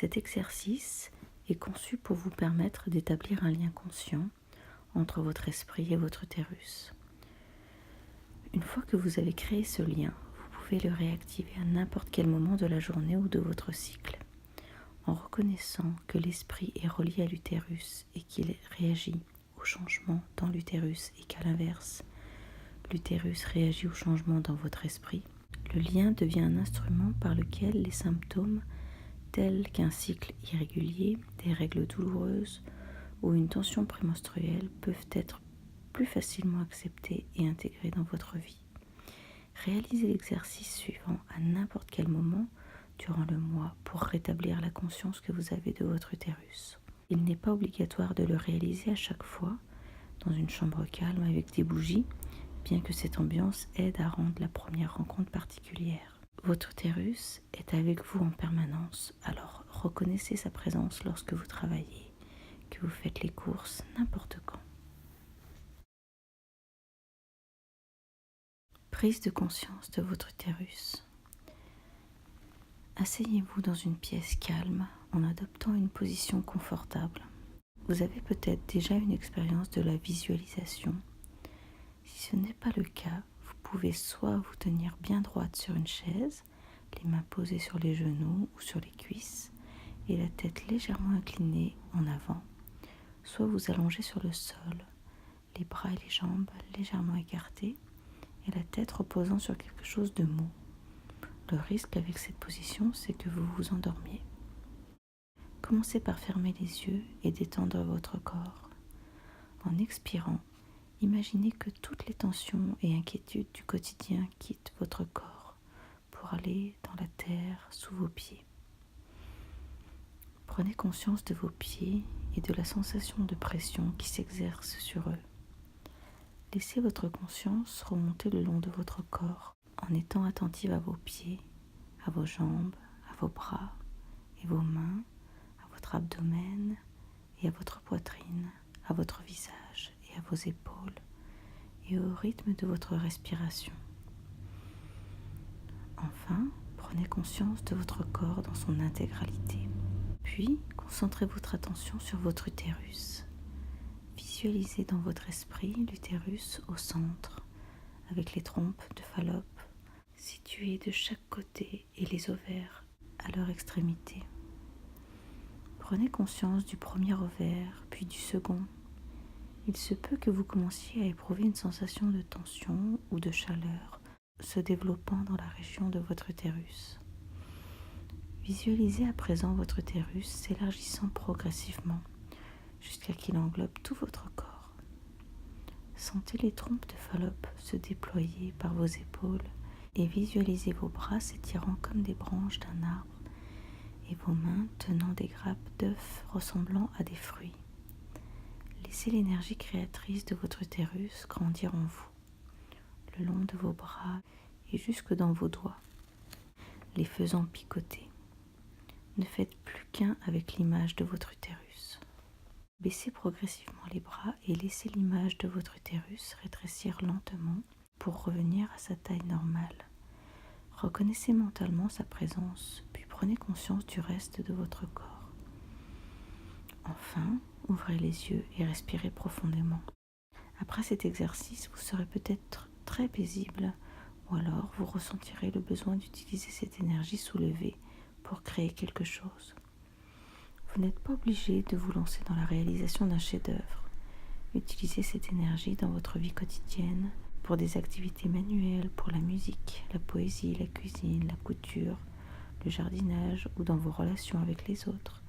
Cet exercice est conçu pour vous permettre d'établir un lien conscient entre votre esprit et votre utérus. Une fois que vous avez créé ce lien, vous pouvez le réactiver à n'importe quel moment de la journée ou de votre cycle, en reconnaissant que l'esprit est relié à l'utérus et qu'il réagit au changement dans l'utérus et qu'à l'inverse, l'utérus réagit au changement dans votre esprit. Le lien devient un instrument par lequel les symptômes tels qu'un cycle irrégulier, des règles douloureuses ou une tension prémenstruelle peuvent être plus facilement acceptés et intégrés dans votre vie. Réalisez l'exercice suivant à n'importe quel moment durant le mois pour rétablir la conscience que vous avez de votre utérus. Il n'est pas obligatoire de le réaliser à chaque fois dans une chambre calme avec des bougies, bien que cette ambiance aide à rendre la première rencontre particulière. Votre utérus est avec vous en permanence, alors reconnaissez sa présence lorsque vous travaillez, que vous faites les courses, n'importe quand. Prise de conscience de votre utérus. Asseyez-vous dans une pièce calme en adoptant une position confortable. Vous avez peut-être déjà une expérience de la visualisation. Si ce n'est pas le cas, vous pouvez soit vous tenir bien droite sur une chaise, les mains posées sur les genoux ou sur les cuisses et la tête légèrement inclinée en avant, soit vous allonger sur le sol, les bras et les jambes légèrement écartés et la tête reposant sur quelque chose de mou. Le risque avec cette position, c'est que vous vous endormiez. Commencez par fermer les yeux et détendre votre corps. En expirant, imaginez que toutes les tensions et inquiétudes du quotidien quittent votre corps pour aller dans la terre sous vos pieds. Prenez conscience de vos pieds et de la sensation de pression qui s'exerce sur eux. Laissez votre conscience remonter le long de votre corps en étant attentive à vos pieds, à vos jambes, à vos bras et vos mains, à votre abdomen et à votre poitrine, à votre visage et à vos épaules et au rythme de votre respiration. Enfin, prenez conscience de votre corps dans son intégralité. Puis, concentrez votre attention sur votre utérus. Visualisez dans votre esprit l'utérus au centre, avec les trompes de Fallope situées de chaque côté et les ovaires à leur extrémité. Prenez conscience du premier ovaire, puis du second. Il se peut que vous commenciez à éprouver une sensation de tension ou de chaleur se développant dans la région de votre utérus. Visualisez à présent votre utérus s'élargissant progressivement jusqu'à qu'il englobe tout votre corps. Sentez les trompes de Fallope se déployer par vos épaules et visualisez vos bras s'étirant comme des branches d'un arbre et vos mains tenant des grappes d'œufs ressemblant à des fruits. Laissez l'énergie créatrice de votre utérus grandir en vous, le long de vos bras et jusque dans vos doigts, les faisant picoter. Ne faites plus qu'un avec l'image de votre utérus. Baissez progressivement les bras et laissez l'image de votre utérus rétrécir lentement pour revenir à sa taille normale. Reconnaissez mentalement sa présence, puis prenez conscience du reste de votre corps. Enfin, ouvrez les yeux et respirez profondément. Après cet exercice, vous serez peut-être très paisible ou alors vous ressentirez le besoin d'utiliser cette énergie soulevée pour créer quelque chose. Vous n'êtes pas obligé de vous lancer dans la réalisation d'un chef-d'œuvre. Utilisez cette énergie dans votre vie quotidienne pour des activités manuelles, pour la musique, la poésie, la cuisine, la couture, le jardinage ou dans vos relations avec les autres,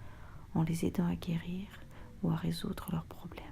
en les aidant à guérir ou à résoudre leurs problèmes.